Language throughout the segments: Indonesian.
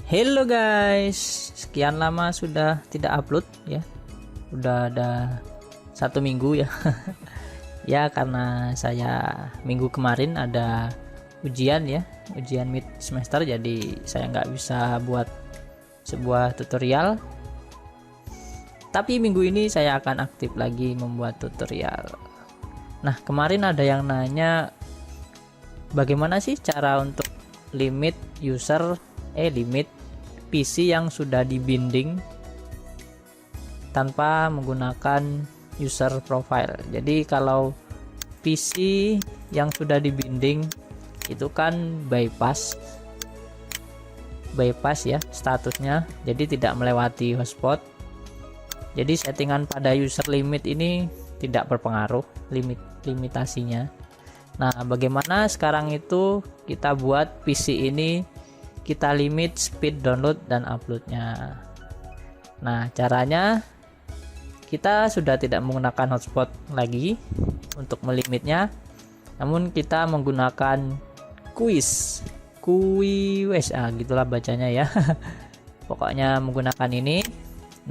Hello guys, sekian lama sudah tidak upload ya. Udah ada 1 minggu ya. Ya karena saya minggu kemarin ada ujian ya, ujian mid semester, jadi saya nggak bisa buat sebuah tutorial. Tapi minggu ini saya akan aktif lagi membuat tutorial. Nah kemarin ada yang nanya bagaimana sih cara untuk limit PC yang sudah dibinding tanpa menggunakan user profile. Jadi kalau PC yang sudah dibinding itu kan bypass ya statusnya, jadi tidak melewati hotspot. Jadi settingan pada user limit ini tidak berpengaruh limitasinya. Nah bagaimana sekarang itu kita buat PC ini kita limit speed download dan uploadnya. Nah caranya kita sudah tidak menggunakan hotspot lagi untuk melimitnya, namun kita menggunakan QoS gitulah bacanya ya. Pokoknya menggunakan ini.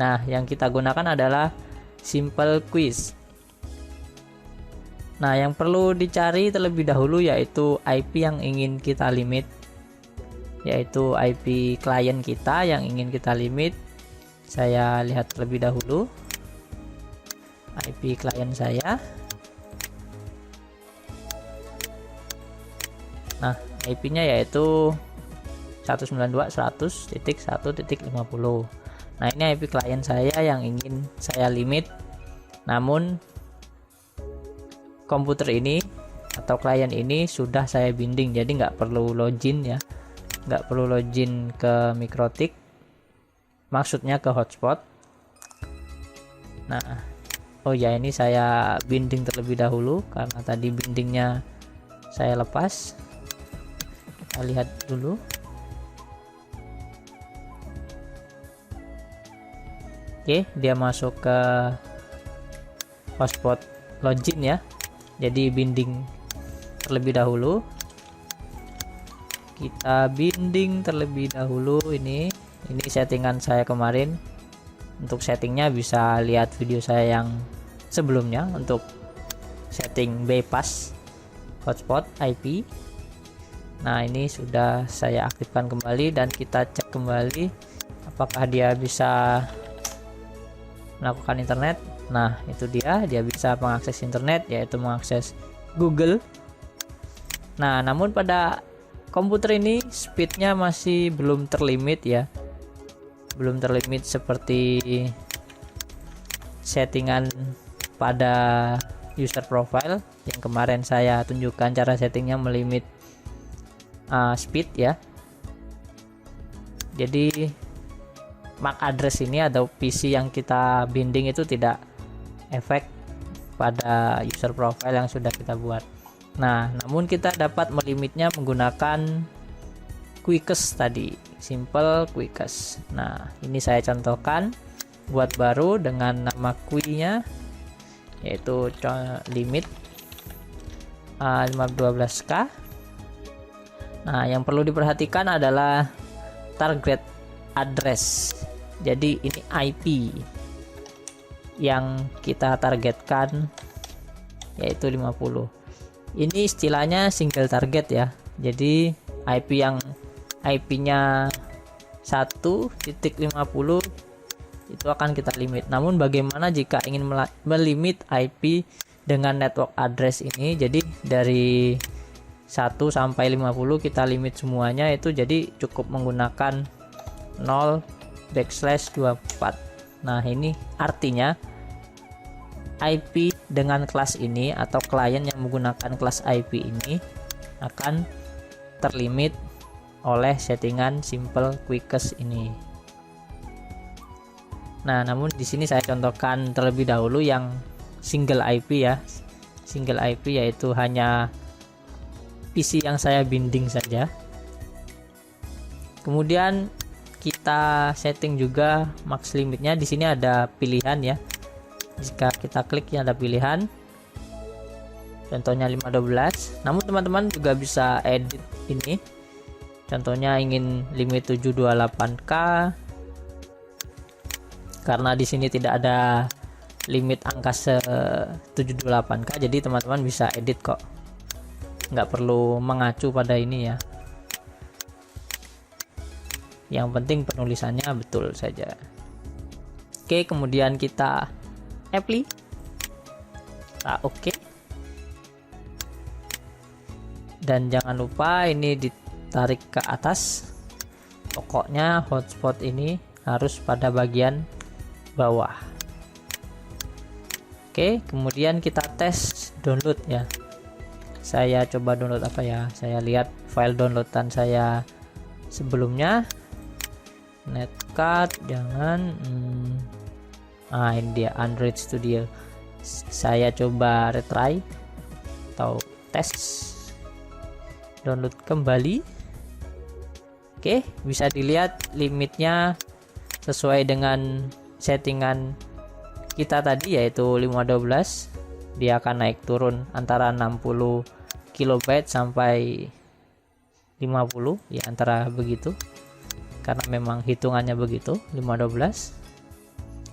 Nah yang kita gunakan adalah simple QoS. Nah yang perlu dicari terlebih dahulu yaitu IP yang ingin kita limit, yaitu IP klien kita yang ingin kita limit. Saya lihat terlebih dahulu IP klien saya. Nah IP-nya yaitu 192.100.1.50. Nah ini IP klien saya yang ingin saya limit, namun komputer ini atau klien ini sudah saya binding, jadi nggak perlu login ya, nggak perlu login ke Mikrotik, maksudnya ke hotspot. Nah oh ya, ini saya binding terlebih dahulu karena tadi bindingnya saya lepas. Kita lihat dulu. Oke, dia masuk ke hotspot login ya, jadi binding terlebih dahulu. Kita binding terlebih dahulu. Ini settingan saya kemarin. Untuk settingnya bisa lihat video saya yang sebelumnya untuk setting bypass hotspot IP. Nah ini sudah saya aktifkan kembali dan kita cek kembali apakah dia bisa melakukan internet. Nah itu dia bisa mengakses internet, yaitu mengakses Google. Nah namun pada komputer ini speednya masih belum terlimit ya, belum terlimit seperti settingan pada user profile yang kemarin saya tunjukkan cara settingnya melimit speed ya. Jadi MAC address ini atau PC yang kita binding itu tidak efek pada user profile yang sudah kita buat. Nah namun kita dapat melimitnya menggunakan QoS tadi, simple QoS. Nah ini saya contohkan buat baru dengan nama QoS-nya yaitu limit 512k. Nah yang perlu diperhatikan adalah target address. Jadi ini IP yang kita targetkan yaitu 50. Ini istilahnya single target ya. Jadi IP-nya 1.50 itu akan kita limit. Namun bagaimana jika ingin melimit IP dengan network address ini? Jadi dari 1 sampai 50 kita limit semuanya, itu jadi cukup menggunakan 0/24. Nah ini artinya IP dengan kelas ini atau klien yang menggunakan kelas IP ini akan terlimit oleh settingan simple QoS ini. Nah namun di sini saya contohkan terlebih dahulu yang single IP ya, single IP yaitu hanya PC yang saya binding saja. Kemudian kita setting juga max limitnya. Di sini ada pilihan ya. Jika kita klik ya ada pilihan. Contohnya 512. Namun teman-teman juga bisa edit ini Contohnya ingin limit 728K, karena di sini tidak ada limit angka 728K, jadi teman-teman bisa edit kok, nggak perlu mengacu pada ini ya. Yang penting penulisannya betul saja. Oke, kemudian kita apply, oke. Dan jangan lupa ini ditarik ke atas, pokoknya hotspot ini harus pada bagian bawah. Oke, kemudian kita tes download ya. Saya coba download apa ya, saya lihat file downloadan saya sebelumnya. Netcard, jangan ini dia, Android Studio. Saya coba retry atau tes, download kembali. Oke, bisa dilihat limitnya sesuai dengan settingan kita tadi, yaitu 512. Dia akan naik turun antara 60 KB sampai 50 ya, antara begitu, karena memang hitungannya begitu. 512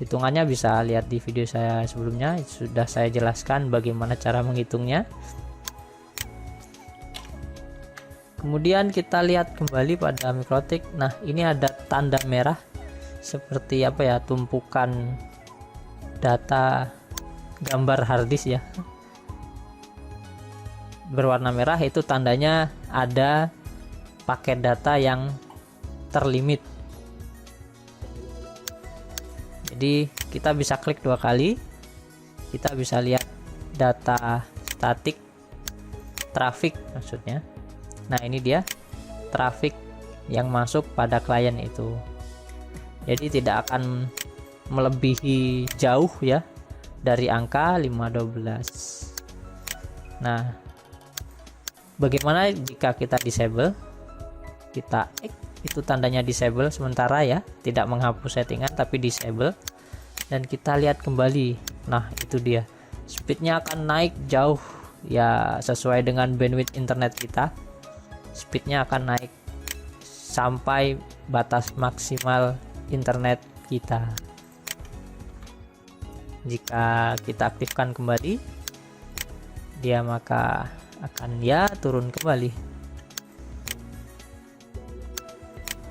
hitungannya bisa lihat di video saya sebelumnya, sudah saya jelaskan bagaimana cara menghitungnya. Kemudian kita lihat kembali pada MikroTik. Nah, ini ada tanda merah seperti apa ya, tumpukan data gambar harddisk ya, berwarna merah, itu tandanya ada paket data yang terlimit. Jadi kita bisa klik 2 kali, kita bisa lihat data statik, traffic maksudnya. Nah, ini dia traffic yang masuk pada klien itu. Jadi tidak akan melebihi jauh ya dari angka 512. Nah, bagaimana jika kita disable? Kita itu tandanya disable sementara ya, tidak menghapus settingan tapi disable, dan kita lihat kembali. Nah, itu dia, speednya akan naik jauh ya, sesuai dengan bandwidth internet kita. Speednya akan naik sampai batas maksimal internet kita. Jika kita aktifkan kembali, dia maka akan ya turun kembali.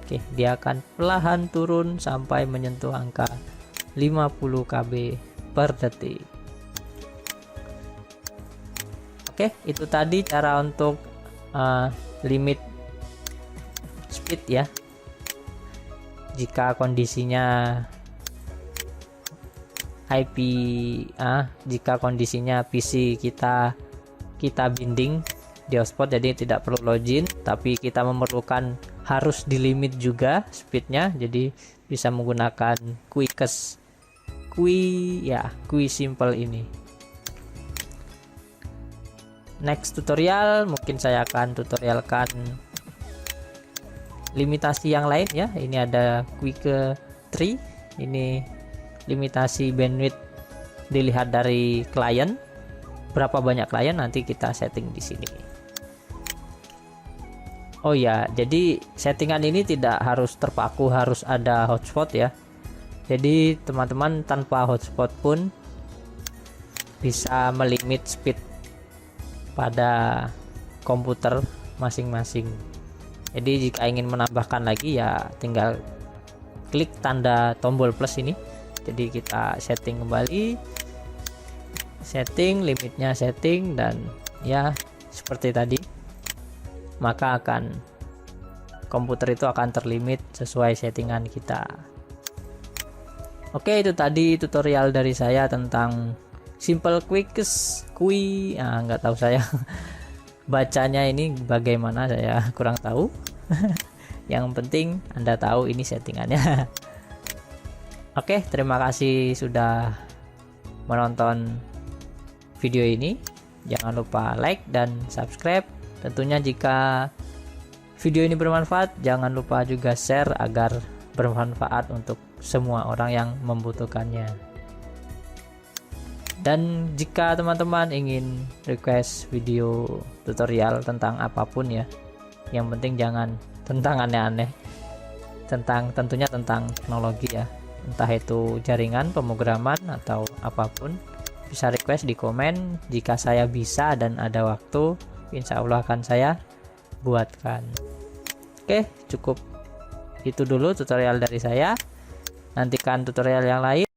Oke, dia akan perlahan turun sampai menyentuh angka 50 KB per detik. Oke, itu tadi cara untuk limit speed ya. Jika kondisinya jika kondisinya PC kita binding di hotspot, jadi tidak perlu login, tapi kita memerlukan harus dilimit juga speednya, jadi bisa menggunakan Qi Simple ini. Next tutorial mungkin saya akan tutorialkan limitasi yang lain ya. Ini ada Qi 3, ini limitasi bandwidth dilihat dari klien, berapa banyak klien nanti kita setting di sini. Oh ya, jadi settingan ini tidak harus terpaku harus ada hotspot ya. Jadi teman-teman tanpa hotspot pun bisa melimit speed pada komputer masing-masing. Jadi jika ingin menambahkan lagi ya tinggal klik tanda tombol plus ini. Jadi kita setting kembali, setting limitnya, setting, dan ya seperti tadi, maka komputer itu akan terlimit sesuai settingan kita. Oke, itu tadi tutorial dari saya tentang Simple Qi. Nggak tahu saya bacanya ini bagaimana, saya kurang tahu. Yang penting Anda tahu ini settingannya. Oke, terima kasih sudah menonton video ini. Jangan lupa like dan subscribe. Tentunya jika video ini bermanfaat, jangan lupa juga share agar bermanfaat untuk semua orang yang membutuhkannya. Dan jika teman-teman ingin request video tutorial tentang apapun ya, yang penting jangan tentang aneh-aneh, tentunya tentang teknologi ya, entah itu jaringan, pemrograman atau apapun. Bisa request di komen, jika saya bisa dan ada waktu, insya Allah akan saya buatkan. Oke, cukup itu dulu tutorial dari saya. Nantikan tutorial yang lain.